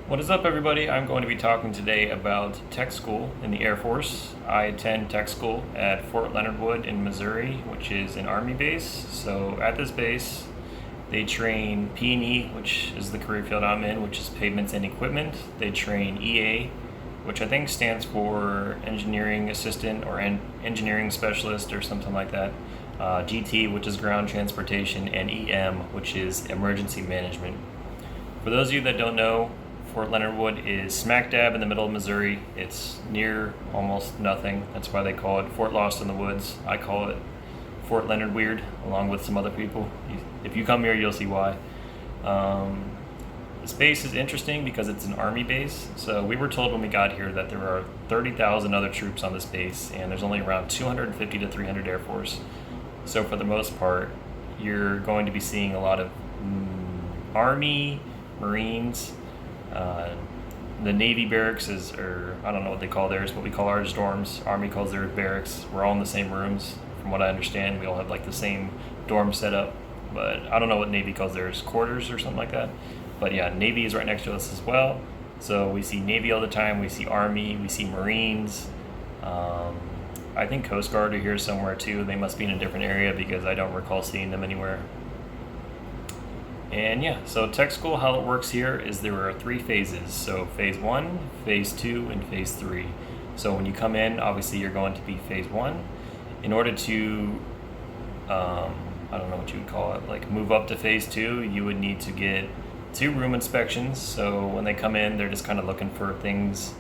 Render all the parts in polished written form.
What is up, everybody? I'm going to be talking today about tech school in the Air Force. I attend tech school at Fort Leonard Wood in Missouri, which is an Army base. So at this base, they train P&E, which is the career field I'm in, which is pavements and equipment. They train EA, which I think stands for engineering assistant or engineering specialist or something like that. GT, which is ground transportation, and EM, which is emergency management. For those of you that don't know, Fort Leonard Wood is smack dab in the middle of Missouri. It's near almost nothing. That's why they call it Fort Lost in the Woods. I call it Fort Leonard Weird, along with some other people. If you come here, you'll see why. This base is interesting because it's an Army base. So we were told when we got here that there are 30,000 other troops on this base, and there's only around 250 to 300 Air Force. So for the most part, you're going to be seeing a lot of Army, Marines. The Navy barracks or I don't know what they call theirs, but we call ours dorms. Army calls theirs barracks. We're all in the same rooms, from what I understand. We all have like the same dorm setup, but I don't know what Navy calls theirs, quarters or something like that. But yeah, Navy is right next to us as well. So we see Navy all the time. We see Army. We see Marines. I think Coast Guard are here somewhere too. They must be in a different area because I don't recall seeing them anywhere. And yeah, so tech school, how it works here is there are 3 phases. So phase 1, phase 2, and phase 3. So when you come in, obviously you're going to be phase 1. In order to, I don't know what you would call it, like move up to phase 2, you would need to get 2 room inspections. So when they come in, they're just kind of looking for things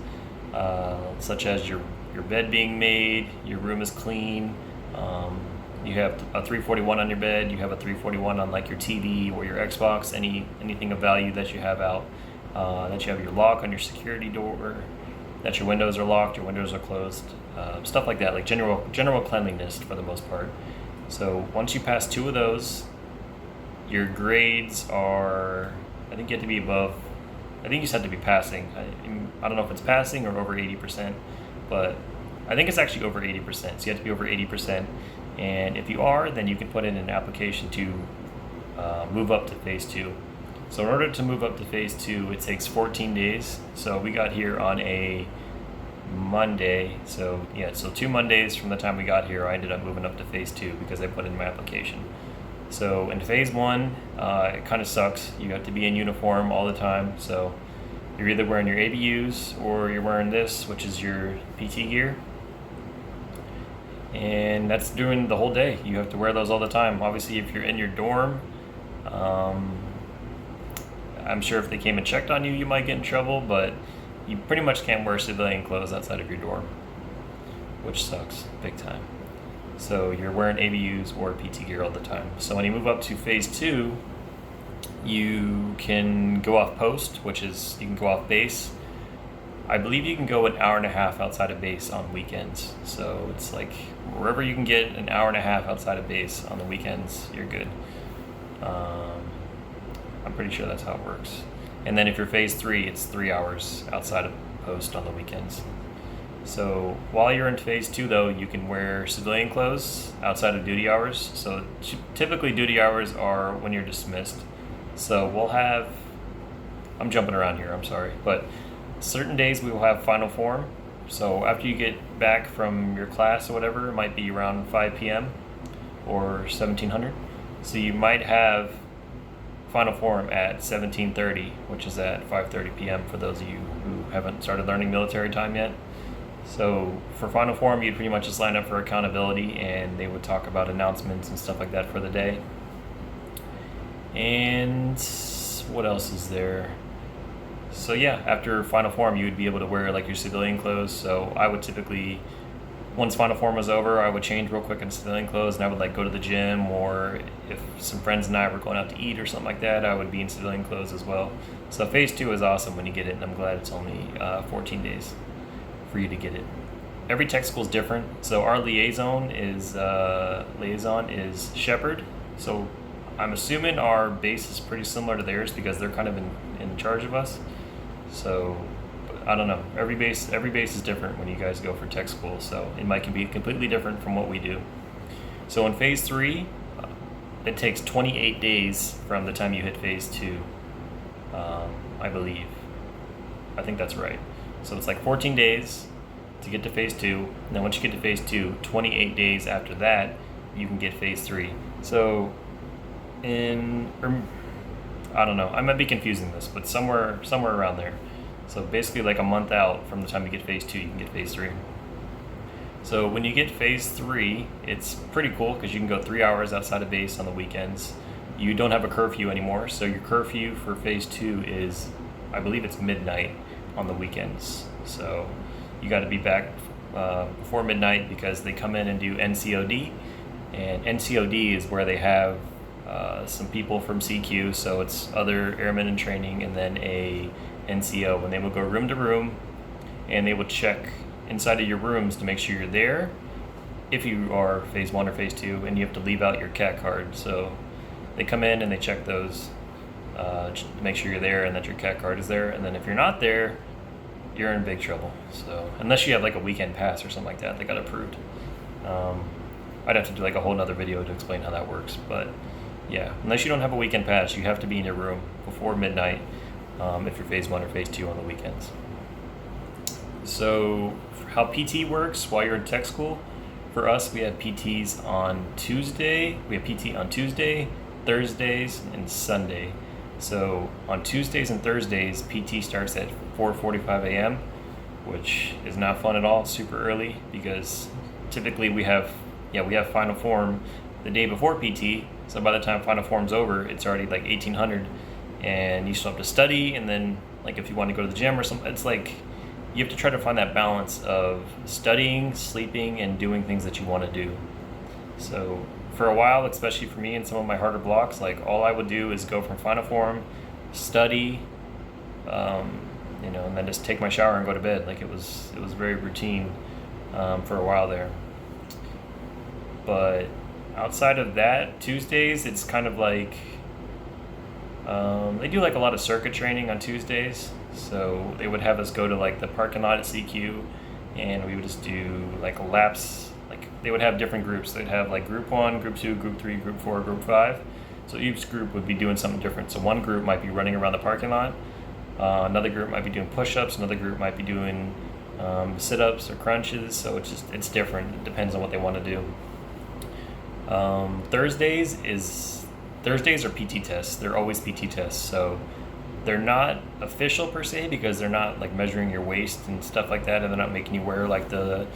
such as your bed being made, your room is clean, you have a 341 on your bed, you have a 341 on like your TV or your Xbox, anything of value that you have out, that you have your lock on your security door, that your windows are locked, your windows are closed, stuff like that, like general cleanliness for the most part. So once you pass 2 of those, your grades are, I think you have to be above, I think you just have to be passing. I don't know if it's passing or over 80%, but I think it's actually over 80%, so you have to be over 80%. And if you are, then you can put in an application to move up to phase 2. So in order to move up to phase 2, it takes 14 days. So we got here on a Monday. So 2 Mondays from the time we got here, I ended up moving up to phase 2 because I put in my application. So in phase 1, it kind of sucks. You have to be in uniform all the time. So you're either wearing your ABUs or you're wearing this, which is your PT gear. And that's during the whole day. You have to wear those all the time. Obviously, if you're in your dorm, I'm sure if they came and checked on you, you might get in trouble, but you pretty much can't wear civilian clothes outside of your dorm, which sucks big time. So you're wearing ABUs or PT gear all the time. So when you move up to phase 2, you can go off post, which is you can go off base. I believe you can go an hour and a half outside of base on weekends. So it's like wherever you can get an hour and a half outside of base on the weekends, you're good. I'm pretty sure that's how it works. And then if you're phase 3, it's 3 hours outside of post on the weekends. So while you're in phase 2 though, you can wear civilian clothes outside of duty hours. So typically duty hours are when you're dismissed. So we'll have, I'm jumping around here, I'm sorry, but certain days we will have final form. So after you get back from your class or whatever, it might be around 5 p.m. or 1700. So you might have final form at 1730, which is at 5:30 p.m. for those of you who haven't started learning military time yet. So for final form, you'd pretty much just line up for accountability and they would talk about announcements and stuff like that for the day. And what else is there? So yeah, after final form, you would be able to wear like your civilian clothes. So I would typically, once final form was over, I would change real quick in civilian clothes and I would like go to the gym, or if some friends and I were going out to eat or something like that, I would be in civilian clothes as well. So phase 2 is awesome when you get it, and I'm glad it's only 14 days for you to get it. Every tech school is different. So our liaison is Shepherd. So I'm assuming our base is pretty similar to theirs because they're kind of in charge of us. So I don't know. Every base is different when you guys go for tech school. So it might be completely different from what we do. So in phase 3, it takes 28 days from the time you hit phase 2, I believe. I think that's right. So it's like 14 days to get to phase 2. And then once you get to phase 2, 28 days after that, you can get phase 3. So I don't know, I might be confusing this, but somewhere around there. So basically like a month out from the time you get phase 2, you can get phase 3. So when you get phase 3, it's pretty cool because you can go 3 hours outside of base on the weekends. You don't have a curfew anymore, so your curfew for phase 2 is, I believe it's midnight on the weekends. So you got to be back before midnight because they come in and do NCOD, and NCOD is where they have some people from CQ, so it's other airmen in training, and then a NCO, and they will go room to room, and they will check inside of your rooms to make sure you're there if you are phase 1 or phase 2, and you have to leave out your CAT card. So they come in and they check those to make sure you're there and that your CAT card is there, and then if you're not there, you're in big trouble. So unless you have like a weekend pass or something like that got approved. I'd have to do like a whole nother video to explain how that works, but yeah, unless you don't have a weekend pass, you have to be in your room before midnight if you're phase 1 or phase 2 on the weekends. So how PT works while you're in tech school, for us we have PTs on Tuesday. We have PT on Tuesday, Thursdays, and Sunday. So on Tuesdays and Thursdays, PT starts at 4:45 a.m., which is not fun at all. It's super early because typically we have final form the day before PT. So by the time final form's over, it's already like 1800, and you still have to study. And then like if you want to go to the gym or something, it's like you have to try to find that balance of studying, sleeping, and doing things that you want to do. So for a while, especially for me in some of my harder blocks, like all I would do is go from final form, study, and then just take my shower and go to bed. Like it was very routine for a while there. But outside of that, Tuesdays, it's kind of like they do like a lot of circuit training on Tuesdays. So they would have us go to like the parking lot at CQ, and we would just do like laps. Like they would have different groups. They'd have like group 1, group 2, group 3, group 4, group 5. So each group would be doing something different. So one group might be running around the parking lot. Another group might be doing push-ups. Another group might be doing sit-ups or crunches. So it's different. It depends on what they want to do. Thursdays are PT tests. They're always PT tests. So they're not official per se because they're not like measuring your waist and stuff like that, and they're not making you wear like the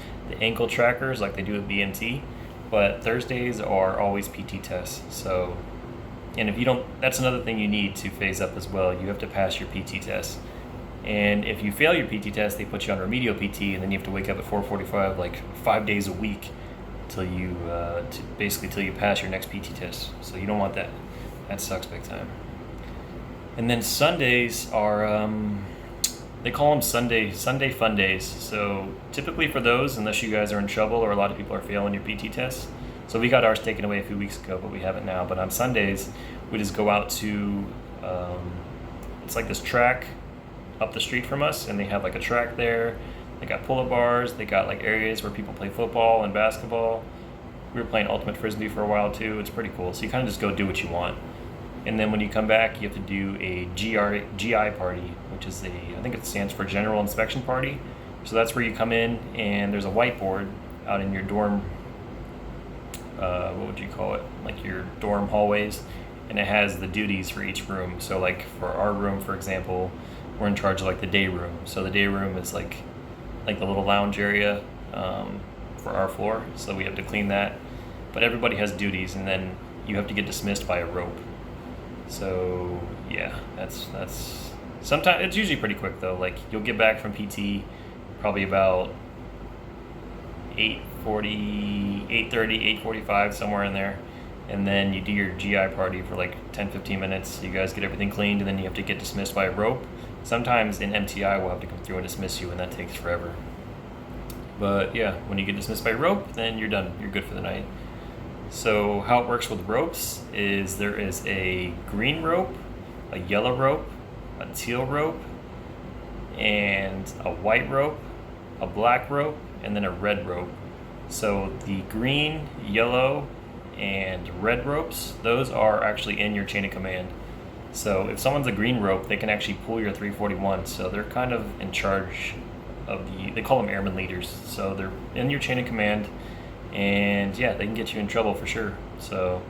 ankle trackers like they do at BMT. But Thursdays are always PT tests. So, and if you don't, that's another thing you need to phase up as well. You have to pass your PT test. And if you fail your PT test, they put you on remedial PT, and then you have to wake up at 4:45 like 5 days a week till you pass your next PT test. So you don't want that. That sucks big time. And then Sundays are they call them Sunday fun days. So typically for those, unless you guys are in trouble or a lot of people are failing your PT tests. So we got ours taken away a few weeks ago, but we have it now. But on Sundays, we just go out to it's like this track up the street from us, and they have like a track there. They got pull-up bars. They got like areas where people play football and basketball. We were playing ultimate frisbee for a while too. It's pretty cool. So you kind of just go do what you want. And then when you come back, you have to do a GI party, which is I think it stands for General Inspection Party. So that's where you come in, and there's a whiteboard out in your dorm, what would you call it? Like your dorm hallways, and it has the duties for each room. So like for our room, for example, we're in charge of like the day room. So the day room is like the little lounge area for our floor. So we have to clean that. But everybody has duties, and then you have to get dismissed by a rope. So yeah, that's sometimes it's usually pretty quick though. Like you'll get back from PT probably about 8:40, 8:30, 8:45, somewhere in there. And then you do your GI party for like 10-15 minutes. You guys get everything cleaned, and then you have to get dismissed by a rope. Sometimes in MTI we'll have to come through and dismiss you, and that takes forever. But yeah, when you get dismissed by rope, then you're done. You're good for the night. So how it works with ropes is there is a green rope, a yellow rope, a teal rope, and a white rope, a black rope, and then a red rope. So the green, yellow, and red ropes, those are actually in your chain of command. So if someone's a green rope, they can actually pull your 341. So they're kind of in charge of they call them airman leaders. So they're in your chain of command, and yeah, they can get you in trouble for sure. So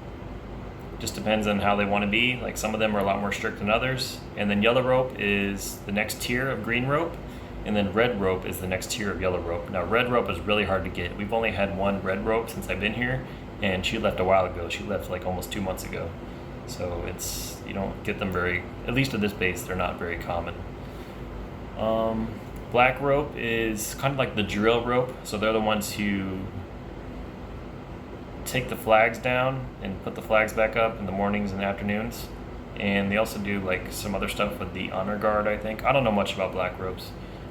just depends on how they want to be. Like some of them are a lot more strict than others. And then yellow rope is the next tier of green rope, and then red rope is the next tier of yellow rope. Now red rope is really hard to get. We've only had one red rope since I've been here, and she left a while ago. She left like almost 2 months ago. So you don't get them very, at least at this base, they're not very common. Black rope is kind of like the drill rope. So they're the ones who take the flags down and put the flags back up in the mornings and afternoons. And they also do like some other stuff with the honor guard, I think. I don't know much about black ropes.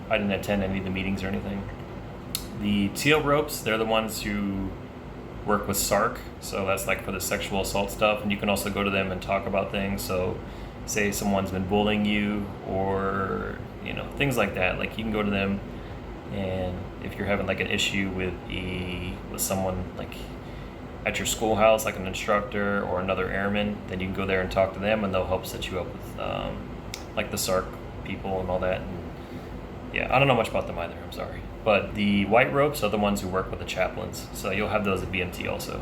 I didn't attend any of the meetings or anything. The teal ropes, they're the ones who work with SARC. So that's like for the sexual assault stuff. And you can also go to them and talk about things. So say someone's been bullying you or, things like that. Like you can go to them, and if you're having like an issue with someone like at your schoolhouse, like an instructor or another airman, then you can go there and talk to them, and they'll help set you up with like the SARC people and all that. And yeah, I don't know much about them either, I'm sorry. But the white ropes are the ones who work with the chaplains, so you'll have those at BMT also.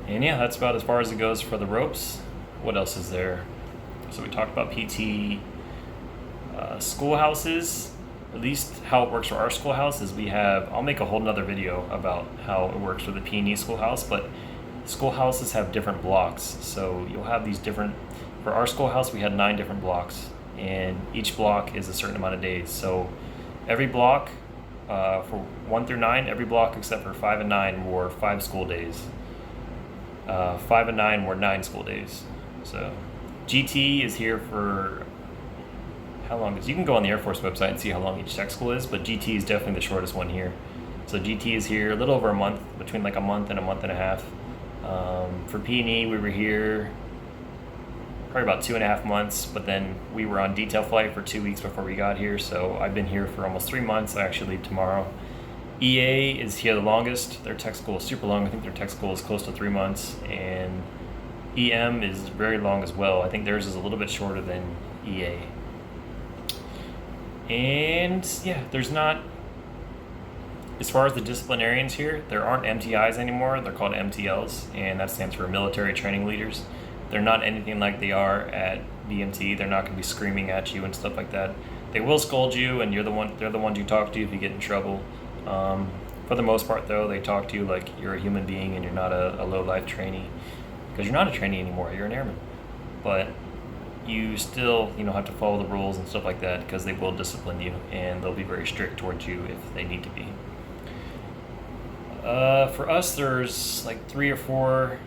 And yeah, that's about as far as it goes for the ropes. What else is there? So we talked about PT. Schoolhouses, at least how it works for our schoolhouse is I'll make a whole nother video about how it works for the P&E schoolhouse, but schoolhouses have different blocks. So you'll have these for our schoolhouse we had 9 different blocks, and each block is a certain amount of days. So every block, for 1 through 9, every block except for 5 and 9 were 5 school days. 5 and 9 were 9 school days. So GT is here for how long you can go on the Air Force website and see how long each tech school is, but GT is definitely the shortest one here. So GT is here a little over a month, between like a month and a half. For P&E, we were here probably about 2.5 months, but then we were on detail flight for 2 weeks before we got here, so I've been here for almost 3 months. I actually leave tomorrow. EA is here the longest. Their tech school is super long. I think their tech school is close to 3 months, and EM is very long as well. I think theirs is a little bit shorter than EA. And yeah, there's not, as far as the disciplinarians here, there aren't MTIs anymore. They're called MTLs, and that stands for military training leaders. They're not anything like they are at BMT. They're not going to be screaming at you and stuff like that. They will scold you, and they're the ones you talk to if you get in trouble. For the most part, though, they talk to you like you're a human being and you're not a low-life trainee, because you're not a trainee anymore. You're an airman, but you still, have to follow the rules and stuff like that, because they will discipline you and they'll be very strict towards you if they need to be. For us, there's like 3 or 4.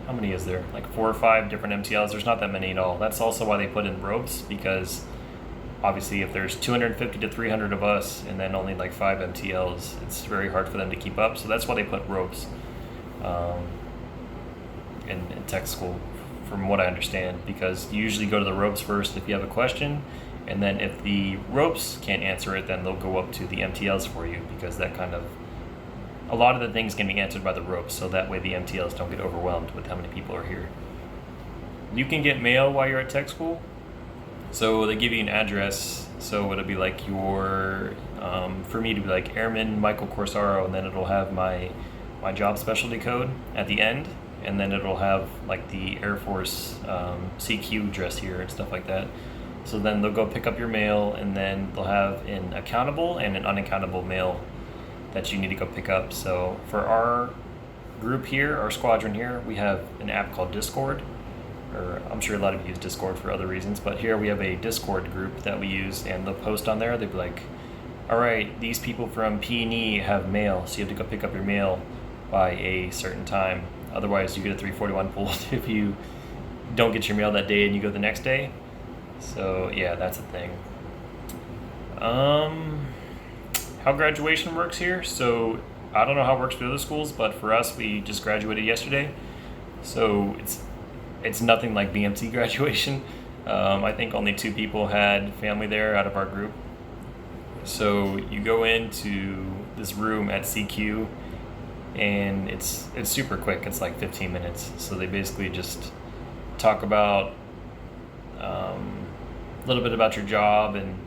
How many is there? Like 4 or 5 different MTLs. There's not that many at all. That's also why they put in ropes, because obviously if there's 250 to 300 of us and then only like 5 MTLs, it's very hard for them to keep up. So that's why they put ropes in tech school, from what I understand, because you usually go to the ropes first if you have a question, and then if the ropes can't answer it, then they'll go up to the MTLs for you, because a lot of the things can be answered by the ropes, so that way the MTLs don't get overwhelmed with how many people are here. You can get mail while you're at tech school, so they give you an address, so it'll be like for me to be like Airman Michael Corsaro, and then it'll have my job specialty code at the end, and then it'll have like the Air Force CQ address here and stuff like that. So then they'll go pick up your mail, and then they'll have an accountable and an unaccountable mail that you need to go pick up. So for our group here, our squadron here, we have an app called Discord, or I'm sure a lot of you use Discord for other reasons, but here we have a Discord group that we use, and they'll post on there. They'll be like, all right, these people from P&E have mail, so you have to go pick up your mail by a certain time. Otherwise, you get a 341 pulled if you don't get your mail that day and you go the next day. So yeah, that's a thing. How graduation works here. So I don't know how it works for other schools, but for us, we just graduated yesterday. So it's nothing like BMT graduation. I think only 2 people had family there out of our group. So you go into this room at CQ, and it's super quick. It's like 15 minutes. So they basically just talk about a little bit about your job and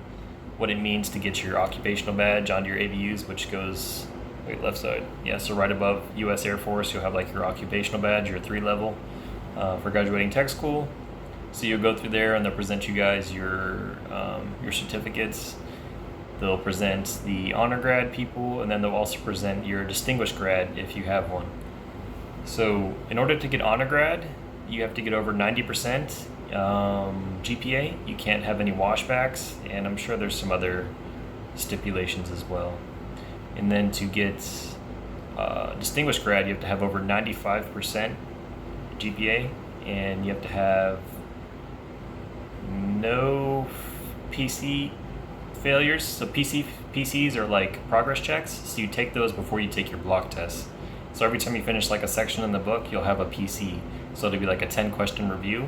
what it means to get your occupational badge onto your ABUs, which goes, wait, left side. Yeah, so right above US Air Force, you'll have like your occupational badge, your 3 level for graduating tech school. So you'll go through there and they'll present you guys your certificates. They'll present the honor grad people, and then they'll also present your distinguished grad if you have one. So in order to get honor grad, you have to get over 90% GPA. You can't have any washbacks, and I'm sure there's some other stipulations as well. And then to get distinguished grad, you have to have over 95% GPA, and you have to have no PC failures. So PCs are like progress checks, so you take those before you take your block test. So every time you finish like a section in the book, you'll have a PC. So it'll be like a 10-question review.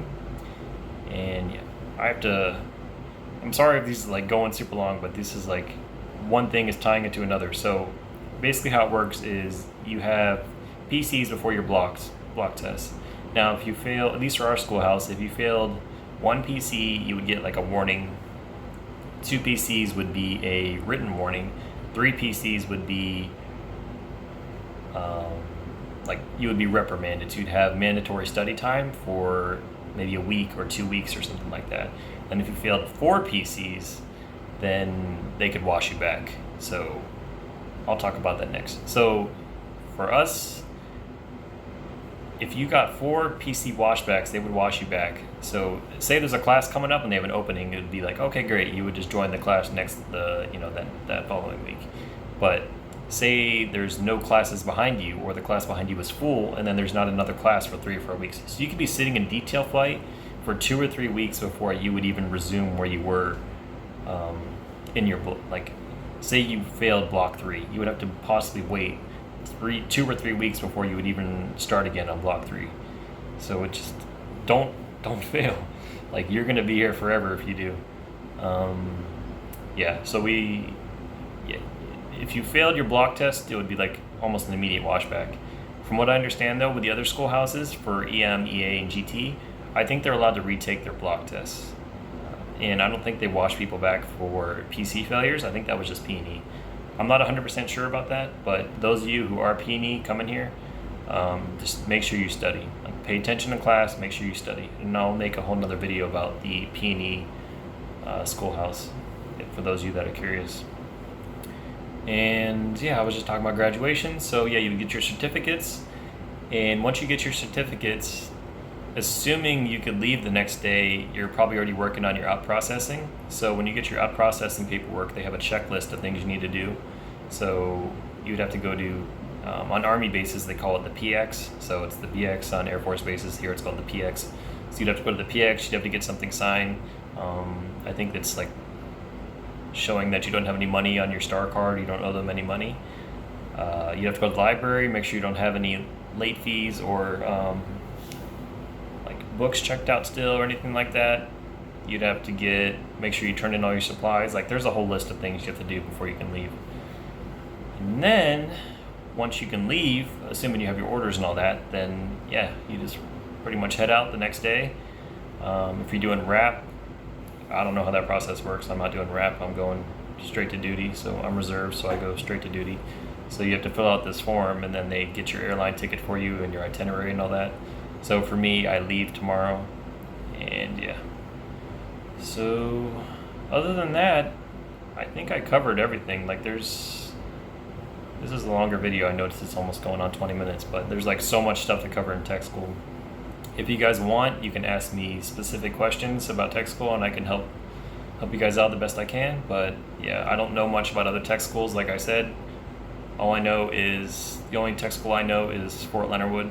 And yeah, I'm sorry if these is like going super long, but this is like one thing is tying it to another. So basically how it works is you have PCs before your block test. Now if you fail, at least for our schoolhouse, if you failed 1 PC, you would get like a warning. 2 PCs would be a written warning. 3 PCs would be like you would be reprimanded. So you'd have mandatory study time for maybe a week or 2 weeks or something like that. And if you failed 4 PCs, then they could wash you back. So I'll talk about that next. So for us, if you got 4 PC washbacks, they would wash you back. So say there's a class coming up and they have an opening, it would be like, okay, great, you would just join the class next that following week. But say there's no classes behind you, or the class behind you is full, and then there's not another class for 3 or 4 weeks. So you could be sitting in detail flight for 2 or 3 weeks before you would even resume where you were in your book. Like, say you failed block 3, you would have to possibly wait 2 or 3 weeks before you would even start again on block 3. So it just don't fail. Like, you're gonna be here forever if you do. If you failed your block test, it would be like almost an immediate washback. From what I understand though, with the other schoolhouses for EM, EA, and GT, I think they're allowed to retake their block tests. And I don't think they wash people back for PC failures. I think that was just P&E. I'm not 100% sure about that, but those of you who are P&E coming here, just make sure you study. Like, pay attention in class, make sure you study. And I'll make a whole nother video about the P&E schoolhouse for those of you that are curious. And yeah, I was just talking about graduation. So yeah, you get your certificates, and once you get your certificates, assuming you could leave the next day, you're probably already working on your out processing. So when you get your out processing paperwork, they have a checklist of things you need to do. So you'd have to go to, on Army bases, they call it the PX. So it's the BX on Air Force bases. Here it's called the PX. So you'd have to go to the PX, you'd have to get something signed. I think that's like showing that you don't have any money on your star card, you don't owe them any money. You have to go to the library, make sure you don't have any late fees or books checked out still or anything like that. You'd have to make sure you turn in all your supplies. Like, there's a whole list of things you have to do before you can leave. And then once you can leave, assuming you have your orders and all that, then yeah, you just pretty much head out the next day. If you're doing RAP, I don't know how that process works. I'm not doing RAP, I'm going straight to duty. So I'm reserved, so I go straight to duty. So you have to fill out this form, and then they get your airline ticket for you and your itinerary and all that. So for me, I leave tomorrow, and yeah. So other than that, I think I covered everything. Like, this is a longer video. I noticed it's almost going on 20 minutes, but there's like so much stuff to cover in tech school. If you guys want, you can ask me specific questions about tech school, and I can help you guys out the best I can. But yeah, I don't know much about other tech schools. Like I said, the only tech school I know is Fort Leonard Wood.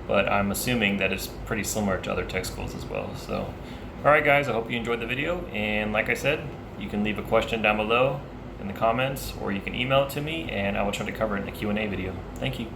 But I'm assuming that it's pretty similar to other tech schools as well. So, alright guys, I hope you enjoyed the video, and like I said, you can leave a question down below in the comments, or you can email it to me, and I will try to cover it in the Q&A video. Thank you.